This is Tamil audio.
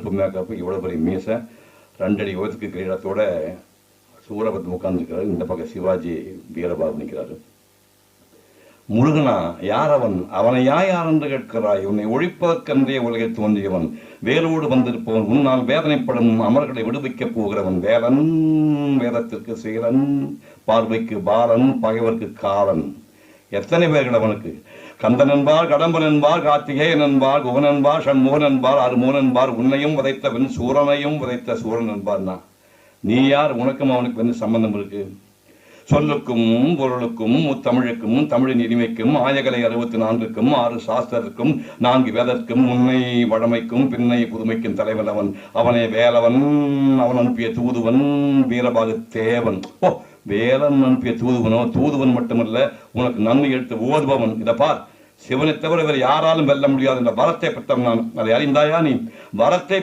கருப்பு மேக்கப்பு, இவ்வளோ பெரிய மீசை, 2 அடி உயரத்துக்கு கிரீடத்தோட சூரபத்து உட்கார்ந்துருக்கிறாரு. இந்த பக்கம் சிவாஜி வீரபாபு நிற்கிறாரு. முருகனா, யார் அவன்? அவனை யார் என்று கேட்கிறாய்? உன்னை ஒழிப்பதற்கென்றே உலகில் தோன்றியவன், வேலோடு வந்திருப்பவன், உன்னால் வேதனைப்படும் அமர்களை விடுவிக்கப் போகிறவன், வேலன், வேதத்திற்கு சீலன், பார்வைக்கு பாலன், பகைவர்க்கு காலன். எத்தனை பேர்கள் அவனுக்கு? கந்தன் என்பார், கடம்பன் என்பார், கார்த்திகேயன் என்பார், குகன் என்பார், சண்முகன் என்பார், அருமோன் என்பார், உன்னையும் விதைத்தவன் சூரனையும் விதைத்த சூரன் என்பார்னா நீ யார்? உனக்கும் அவனுக்கு வந்து சம்பந்தம் இருக்கு? சொல்லுக்கும் பொருளுக்கும் முத்தமிழுக்கும் தமிழின் இனிமைக்கும் ஆயகலை 64க்கும் 6 சாஸ்திரத்திற்கும் 4 வேதற்கும் முன்னை வழமைக்கும் பின்னை புதுமைக்கும் தலைவன் அவன். அவனே வேலவன், அவன் அனுப்பிய தூதுவன், வீரபாகு தேவன். ஓ, வேலன் அனுப்பிய தூதுவனோ? தூதுவன் மட்டுமல்ல, உனக்கு நன்மை எடுத்து ஓதுபவன். இதை பார், சிவனை தவிர வேறு யாராலும் வெல்ல முடியாது என்ற வரத்தை பெற்றவன் நான். அதை அறிந்தாயா நீ? வரத்தை